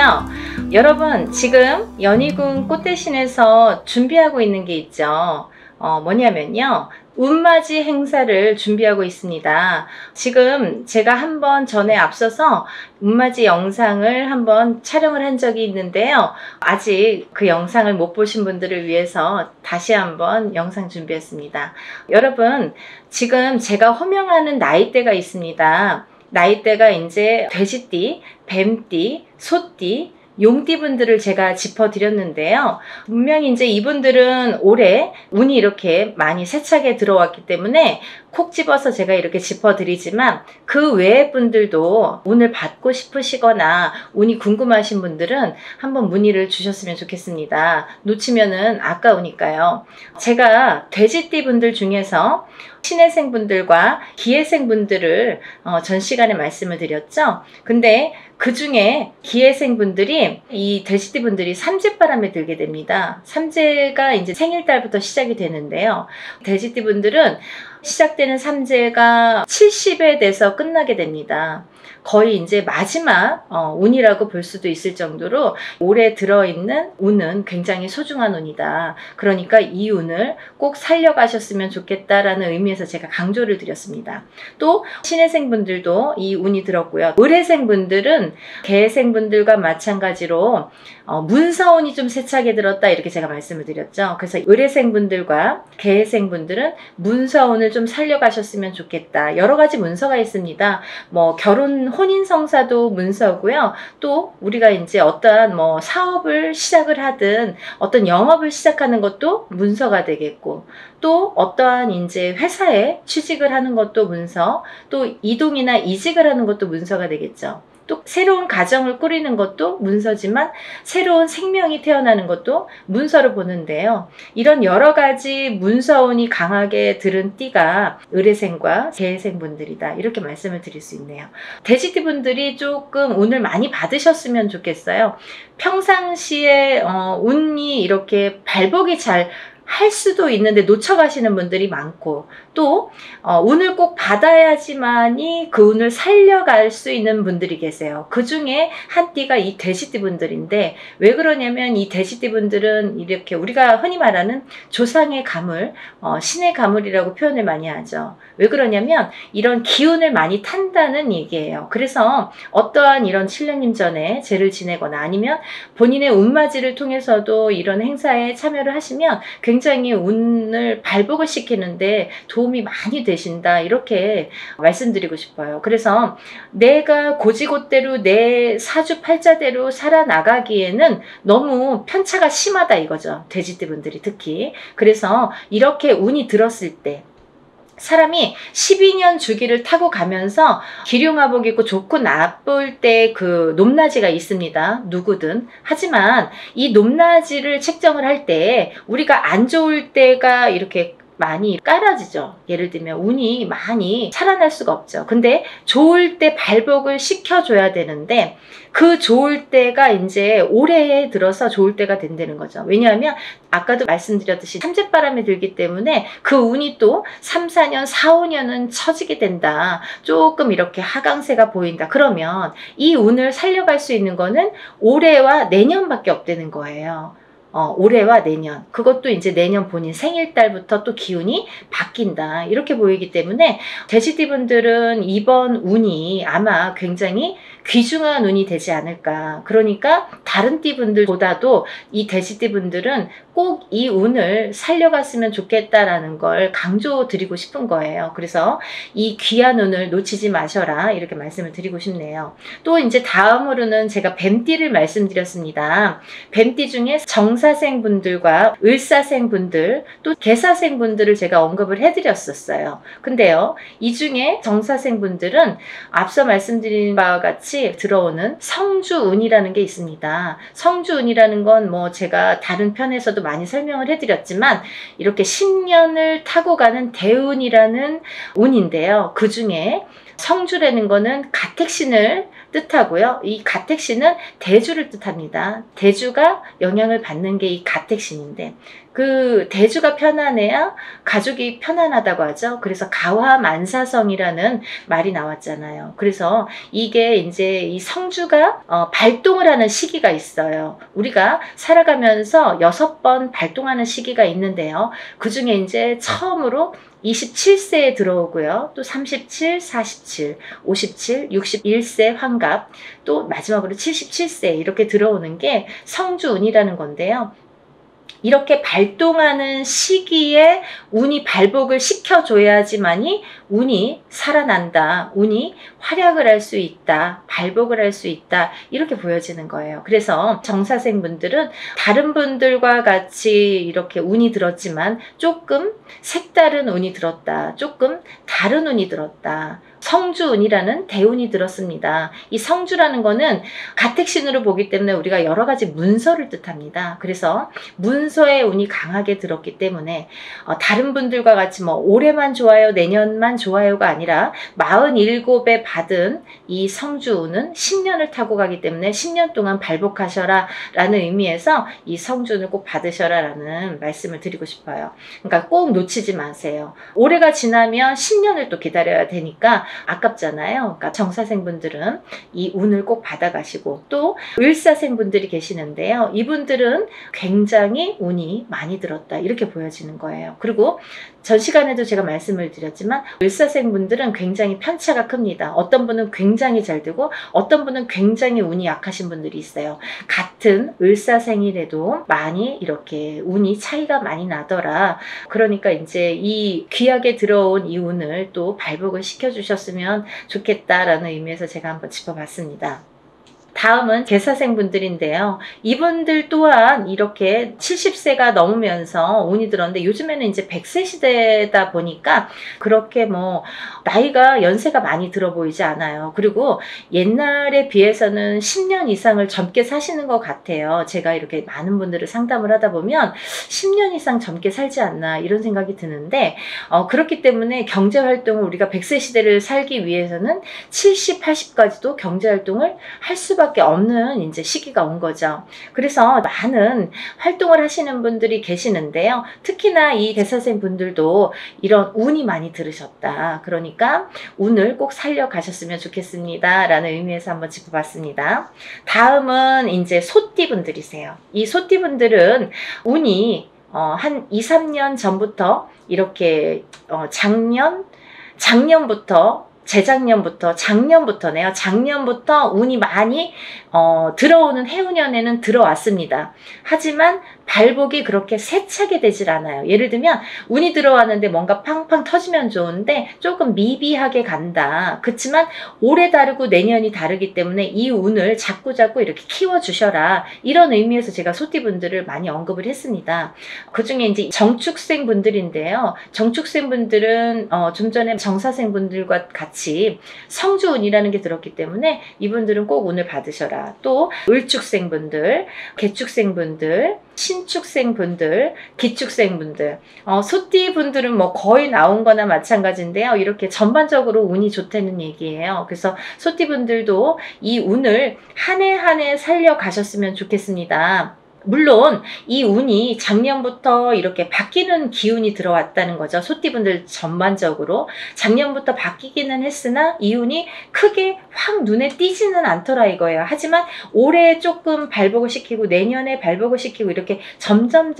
Speaker 1: 여러분, 지금 연희궁 꽃대신에서 준비하고 있는 게 있죠. 뭐냐면요, 운맞이 행사를 준비하고 있습니다. 지금 제가 한번 전에 앞서서 운맞이 영상을 한번 촬영을 한 적이 있는데요. 아직 그 영상을 못 보신 분들을 위해서 다시 한번 영상 준비했습니다. 여러분, 지금 제가 호명하는 나이대가 있습니다. 나이대가 이제 돼지띠, 뱀띠, 소띠, 용띠분들을 제가 짚어드렸는데요. 분명히 이제 이분들은 올해 운이 이렇게 많이 세차게 들어왔기 때문에 콕 집어서 제가 이렇게 짚어드리지만, 그 외의 분들도 운을 받고 싶으시거나 운이 궁금하신 분들은 한번 문의를 주셨으면 좋겠습니다. 놓치면은 아까우니까요. 제가 돼지띠 분들 중에서 신해생 분들과 기해생 분들을 전 시간에 말씀을 드렸죠. 근데 그 중에 기해생 분들이, 이 돼지띠 분들이 삼재바람에 들게 됩니다. 삼재가 이제 생일달부터 시작이 되는데요. 돼지띠 분들은 시작되는 삼재가 70에 돼서 끝나게 됩니다. 거의 이제 마지막 운이라고 볼 수도 있을 정도로 올해 들어있는 운은 굉장히 소중한 운이다. 그러니까 이 운을 꼭 살려가셨으면 좋겠다라는 의미에서 제가 강조를 드렸습니다. 또 신해생 분들도 이 운이 들었고요. 을해생 분들은 개해생 분들과 마찬가지로 문서운이 좀 세차게 들었다, 이렇게 제가 말씀을 드렸죠. 그래서 을해생 분들과 개해생 분들은 문서운을 좀 살려가셨으면 좋겠다. 여러 가지 문서가 있습니다. 뭐 결혼 혼인성사도 문서고요. 또 우리가 이제 어떠한 뭐 사업을 시작을 하든 어떤 영업을 시작하는 것도 문서가 되겠고, 또 어떠한 이제 회사에 취직을 하는 것도 문서, 또 이동이나 이직을 하는 것도 문서가 되겠죠. 또 새로운 가정을 꾸리는 것도 문서지만 새로운 생명이 태어나는 것도 문서로 보는데요. 이런 여러 가지 문서운이 강하게 들은 띠가 을해생과 개해생 분들이다, 이렇게 말씀을 드릴 수 있네요. 돼지띠 분들이 조금 운을 많이 받으셨으면 좋겠어요. 평상시에 운이 이렇게 발복이 잘 할 수도 있는데 놓쳐가시는 분들이 많고, 또 운을 꼭 받아야지만이 그 운을 살려갈 수 있는 분들이 계세요. 그 중에 한 띠가 이 돼지띠 분들인데, 왜 그러냐면 이 돼지띠 분들은 이렇게 우리가 흔히 말하는 조상의 가물, 신의 가물이라고 표현을 많이 하죠. 왜 그러냐면 이런 기운을 많이 탄다는 얘기예요. 그래서 어떠한 이런 신령님 전에 제를 지내거나 아니면 본인의 운맞이를 통해서도 이런 행사에 참여를 하시면 굉장히 운을 발복을 시키는데 도움이 많이 되신다, 이렇게 말씀드리고 싶어요. 그래서 내가 고지고대로 내 사주팔자대로 살아나가기에는 너무 편차가 심하다 이거죠. 돼지띠 분들이 특히. 그래서 이렇게 운이 들었을 때 사람이 12년 주기를 타고 가면서 기륭화복 입고 좋고 나쁠 때 그 높낮이가 있습니다. 누구든. 하지만 이 높낮이를 책정을 할 때 우리가 안 좋을 때가 이렇게 많이 깔아지죠. 예를 들면 운이 많이 살아날 수가 없죠. 근데 좋을 때 발복을 시켜줘야 되는데 그 좋을 때가 이제 올해에 들어서 좋을 때가 된다는 거죠. 왜냐하면 아까도 말씀드렸듯이 삼재바람이 들기 때문에 그 운이 또 3, 4년, 4, 5년은 처지게 된다. 조금 이렇게 하강세가 보인다. 그러면 이 운을 살려갈 수 있는 거는 올해와 내년밖에 없다는 거예요. 올해와 내년, 그것도 이제 내년 본인 생일달부터 또 기운이 바뀐다, 이렇게 보이기 때문에 돼지띠 분들은 이번 운이 아마 굉장히 귀중한 운이 되지 않을까. 그러니까 다른 띠 분들보다도 이 돼지띠 분들은 꼭 이 운을 살려갔으면 좋겠다라는 걸 강조드리고 싶은 거예요. 그래서 이 귀한 운을 놓치지 마셔라, 이렇게 말씀을 드리고 싶네요. 또 이제 다음으로는 제가 뱀띠를 말씀드렸습니다. 뱀띠 중에 정사생 분들과 을사생 분들, 또 개사생 분들을 제가 언급을 해드렸었어요. 근데요, 이 중에 정사생 분들은 앞서 말씀드린 바와 같이 들어오는 성주운이라는 게 있습니다. 성주운이라는 건 뭐 제가 다른 편에서도 많이 설명을 해드렸지만 이렇게 10년을 타고 가는 대운이라는 운인데요. 그 중에 성주라는 거는 가택신을 뜻하고요. 이 가택신은 대주를 뜻합니다. 대주가 영향을 받는 게 이 가택신인데, 그 대주가 편안해야 가족이 편안하다고 하죠. 그래서 가화만사성이라는 말이 나왔잖아요. 그래서 이게 이제 이 성주가 발동을 하는 시기가 있어요. 우리가 살아가면서 6번 발동하는 시기가 있는데요. 그 중에 이제 처음으로 27세에 들어오고요. 또 37, 47, 57, 61세 환갑, 또 마지막으로 77세 이렇게 들어오는 게 성주운이라는 건데요. 이렇게 발동하는 시기에 운이 발복을 시켜줘야지만이 운이 살아난다, 운이 활약을 할 수 있다, 발복을 할 수 있다, 이렇게 보여지는 거예요. 그래서 정사생 분들은 다른 분들과 같이 이렇게 운이 들었지만 조금 색다른 운이 들었다, 조금 다른 운이 들었다, 성주운이라는 대운이 들었습니다. 이 성주라는 거는 가택신으로 보기 때문에 우리가 여러 가지 문서를 뜻합니다. 그래서 문서의 운이 강하게 들었기 때문에 다른 분들과 같이 뭐 올해만 좋아요, 내년만 좋아요가 아니라 47에 받은 이 성주운은 10년을 타고 가기 때문에 10년 동안 발복하셔라 라는 의미에서 이 성주운을 꼭 받으셔라 라는 말씀을 드리고 싶어요. 그러니까 꼭 놓치지 마세요. 올해가 지나면 10년을 또 기다려야 되니까 아깝잖아요. 그러니까 정사생분들은 이 운을 꼭 받아가시고, 또 을사생분들이 계시는데요. 이분들은 굉장히 운이 많이 들었다, 이렇게 보여지는 거예요. 그리고 전 시간에도 제가 말씀을 드렸지만 을사생분들은 굉장히 편차가 큽니다. 어떤 분은 굉장히 잘 되고 어떤 분은 굉장히 운이 약하신 분들이 있어요. 같은 을사생이라도 많이 이렇게 운이 차이가 많이 나더라. 그러니까 이제 이 귀하게 들어온 이 운을 또 발복을 시켜주셨으면 좋겠다라는 의미에서 제가 한번 짚어봤습니다. 다음은 개사생 분들인데요. 이분들 또한 이렇게 70세가 넘으면서 운이 들었는데, 요즘에는 이제 100세 시대다 보니까 그렇게 뭐 나이가 연세가 많이 들어 보이지 않아요. 그리고 옛날에 비해서는 10년 이상을 젊게 사시는 것 같아요. 제가 이렇게 많은 분들을 상담을 하다 보면 10년 이상 젊게 살지 않나, 이런 생각이 드는데, 그렇기 때문에 경제활동을 우리가 100세 시대를 살기 위해서는 70, 80까지도 경제활동을 할 수밖에 수밖에 없는 이제 시기가 온 거죠. 그래서 많은 활동을 하시는 분들이 계시는데요. 특히나 이 대사생 분들도 이런 운이 많이 들으셨다. 그러니까 운을 꼭 살려가셨으면 좋겠습니다. 라는 의미에서 한번 짚어봤습니다. 다음은 이제 소띠 분들이세요. 이 소띠 분들은 운이 한 2, 3년 전부터 이렇게 작년부터네요. 작년부터 운이 많이 들어오는 해운년에는 들어왔습니다. 하지만 발복이 그렇게 세차게 되질 않아요. 예를 들면 운이 들어왔는데 뭔가 팡팡 터지면 좋은데 조금 미비하게 간다. 그렇지만 올해 다르고 내년이 다르기 때문에 이 운을 자꾸자꾸 이렇게 키워주셔라. 이런 의미에서 제가 소띠분들을 많이 언급을 했습니다. 그중에 이제 정축생 분들인데요. 정축생 분들은 좀 전에 정사생 분들과 같이 성주운이라는 게 들었기 때문에 이분들은 꼭 운을 받으셔라. 또 을축생 분들, 개축생 분들, 신축생 분들, 기축생 분들, 소띠 분들은 뭐 거의 나온 거나 마찬가지인데요. 이렇게 전반적으로 운이 좋다는 얘기예요. 그래서 소띠 분들도 이 운을 한 해 한 해 살려가셨으면 좋겠습니다. 물론 이 운이 작년부터 이렇게 바뀌는 기운이 들어왔다는 거죠. 소띠분들 전반적으로 작년부터 바뀌기는 했으나 이 운이 크게 확 눈에 띄지는 않더라 이거예요. 하지만 올해 조금 발복을 시키고 내년에 발복을 시키고 이렇게 점점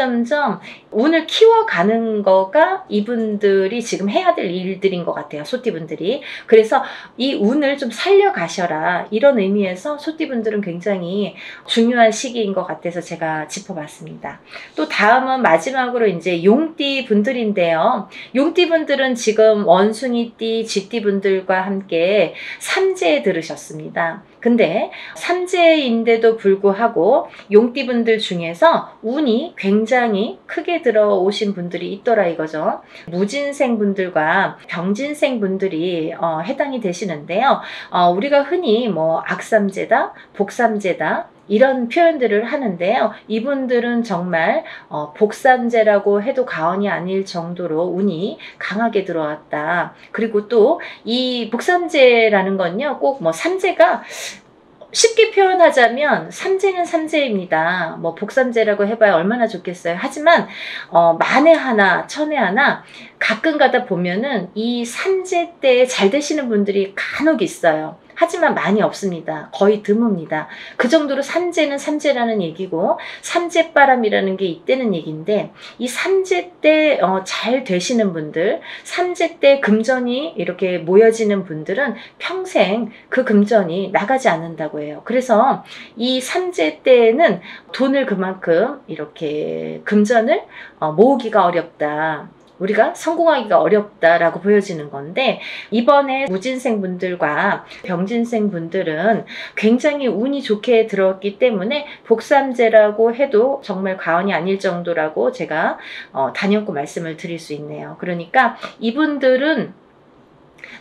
Speaker 1: 운을 키워가는 거가 이분들이 지금 해야 될 일들인 것 같아요. 소띠분들이. 그래서 이 운을 좀 살려가셔라 이런 의미에서 소띠분들은 굉장히 중요한 시기인 것 같아서 제가 짚어봤습니다. 또 다음은 마지막으로 이제 용띠 분들인데요. 용띠 분들은 지금 원숭이띠, 쥐띠 분들과 함께 삼재에 들으셨습니다. 근데 삼재인데도 불구하고 용띠 분들 중에서 운이 굉장히 크게 들어오신 분들이 있더라 이거죠. 무진생 분들과 병진생 분들이 해당이 되시는데요. 우리가 흔히 뭐 악삼재다, 복삼재다 이런 표현들을 하는데요. 이분들은 정말 복삼재라고 해도 과언이 아닐 정도로 운이 강하게 들어왔다. 그리고 또 이 복삼재라는 건요. 꼭 뭐 삼재가 쉽게 표현하자면 삼재는 삼재입니다. 뭐 복삼재라고 해봐야 얼마나 좋겠어요. 하지만 만에 하나 천에 하나 가끔 가다 보면은 이 삼재 때 잘 되시는 분들이 간혹 있어요. 하지만 많이 없습니다. 거의 드뭅니다. 그 정도로 삼재는 삼재라는 얘기고 삼재바람이라는 게 있다는 얘기인데 이 삼재 때 잘 되시는 분들, 삼재 때 금전이 이렇게 모여지는 분들은 평생 그 금전이 나가지 않는다고 해요. 그래서 이 삼재 때는 돈을 그만큼 이렇게 금전을 모으기가 어렵다. 우리가 성공하기가 어렵다라고 보여지는 건데 이번에 무진생 분들과 병진생 분들은 굉장히 운이 좋게 들어왔기 때문에 복삼재라고 해도 정말 과언이 아닐 정도라고 제가 단연코 말씀을 드릴 수 있네요. 그러니까 이분들은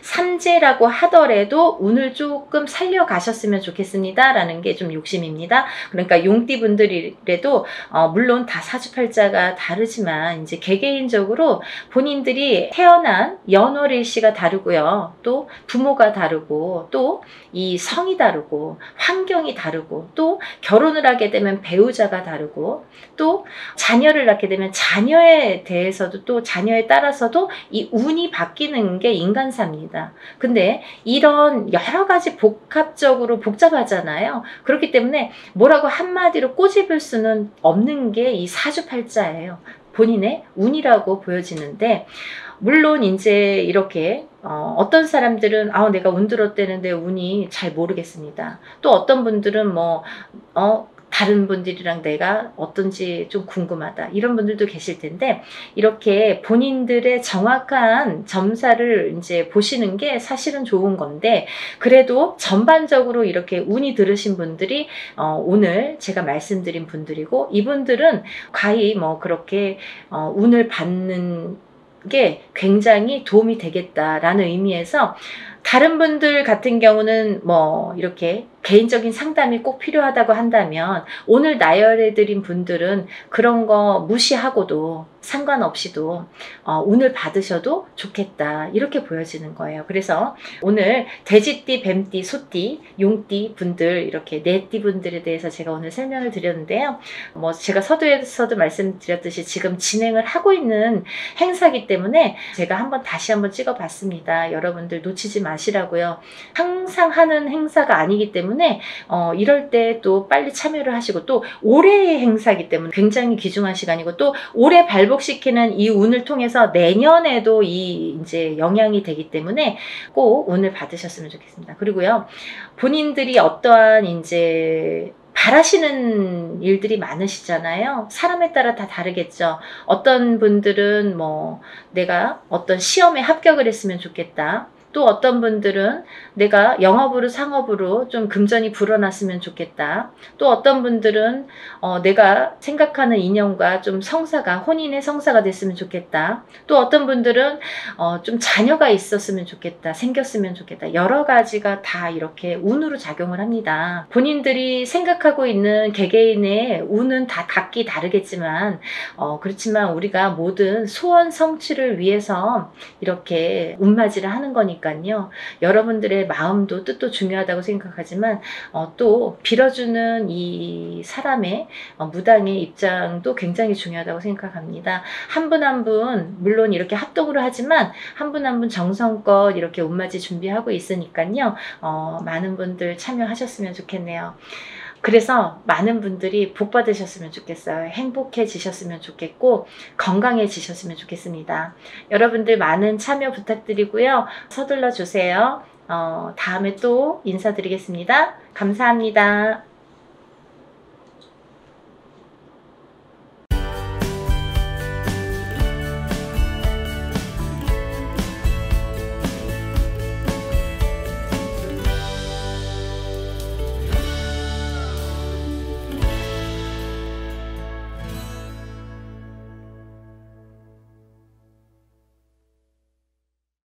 Speaker 1: 삼재라고 하더라도 운을 조금 살려가셨으면 좋겠습니다. 라는 게 좀 욕심입니다. 그러니까 용띠분들이라도 물론 다 사주팔자가 다르지만 이제 개개인적으로 본인들이 태어난 연월일시가 다르고요. 또 부모가 다르고 또 이 성이 다르고 환경이 다르고 또 결혼을 하게 되면 배우자가 다르고 또 자녀를 낳게 되면 자녀에 대해서도 또 자녀에 따라서도 이 운이 바뀌는 게 인간사입니다. 근데 이런 여러 가지 복합적으로 복잡하잖아요. 그렇기 때문에 뭐라고 한마디로 꼬집을 수는 없는 게 이 사주팔자예요. 본인의 운이라고 보여지는데 물론 이제 이렇게 어떤 사람들은 내가 운 들었대는데 운이 잘 모르겠습니다. 또 어떤 분들은 다른 분들이랑 내가 어떤지 좀 궁금하다. 이런 분들도 계실 텐데 이렇게 본인들의 정확한 점사를 이제 보시는 게 사실은 좋은 건데 그래도 전반적으로 이렇게 운이 들으신 분들이 오늘 제가 말씀드린 분들이고 이분들은 과히 그렇게 운을 받는 게 굉장히 도움이 되겠다라는 의미에서 다른 분들 같은 경우는 뭐 이렇게 개인적인 상담이 꼭 필요하다고 한다면 오늘 나열해드린 분들은 그런 거 무시하고도 상관없이도 운을 받으셔도 좋겠다, 이렇게 보여지는 거예요. 그래서 오늘 돼지띠, 뱀띠, 소띠, 용띠 분들, 이렇게 네 띠 분들에 대해서 제가 오늘 설명을 드렸는데요. 뭐 제가 서두에서도 말씀드렸듯이 지금 진행을 하고 있는 행사이기 때문에 제가 다시 한번 찍어봤습니다. 여러분들 놓치지 마시라고요. 항상 하는 행사가 아니기 때문에 이럴 때 또 빨리 참여를 하시고, 또 올해의 행사이기 때문에 굉장히 귀중한 시간이고, 또 올해 발복시키는 이 운을 통해서 내년에도 이제 영향이 되기 때문에 꼭 운을 받으셨으면 좋겠습니다. 그리고요, 본인들이 어떠한 이제 바라시는 일들이 많으시잖아요. 사람에 따라 다 다르겠죠. 어떤 분들은 뭐 내가 어떤 시험에 합격을 했으면 좋겠다. 또 어떤 분들은 내가 영업으로 상업으로 좀 금전이 불어났으면 좋겠다. 또 어떤 분들은 내가 생각하는 인연과 좀 성사가, 혼인의 성사가 됐으면 좋겠다. 또 어떤 분들은 좀 자녀가 있었으면 좋겠다, 생겼으면 좋겠다. 여러 가지가 다 이렇게 운으로 작용을 합니다. 본인들이 생각하고 있는 개개인의 운은 다 각기 다르겠지만 그렇지만 우리가 모든 소원 성취를 위해서 이렇게 운맞이를 하는 거니까 여러분들의 마음도 뜻도 중요하다고 생각하지만 또 빌어주는 이 사람의 무당의 입장도 굉장히 중요하다고 생각합니다. 한 분 한 분 물론 이렇게 합동으로 하지만 한 분 한 분 정성껏 이렇게 운맞이 준비하고 있으니까요. 많은 분들 참여하셨으면 좋겠네요. 그래서 많은 분들이 복 받으셨으면 좋겠어요. 행복해지셨으면 좋겠고 건강해지셨으면 좋겠습니다. 여러분들 많은 참여 부탁드리고요. 서둘러 주세요. 다음에 또 인사드리겠습니다. 감사합니다.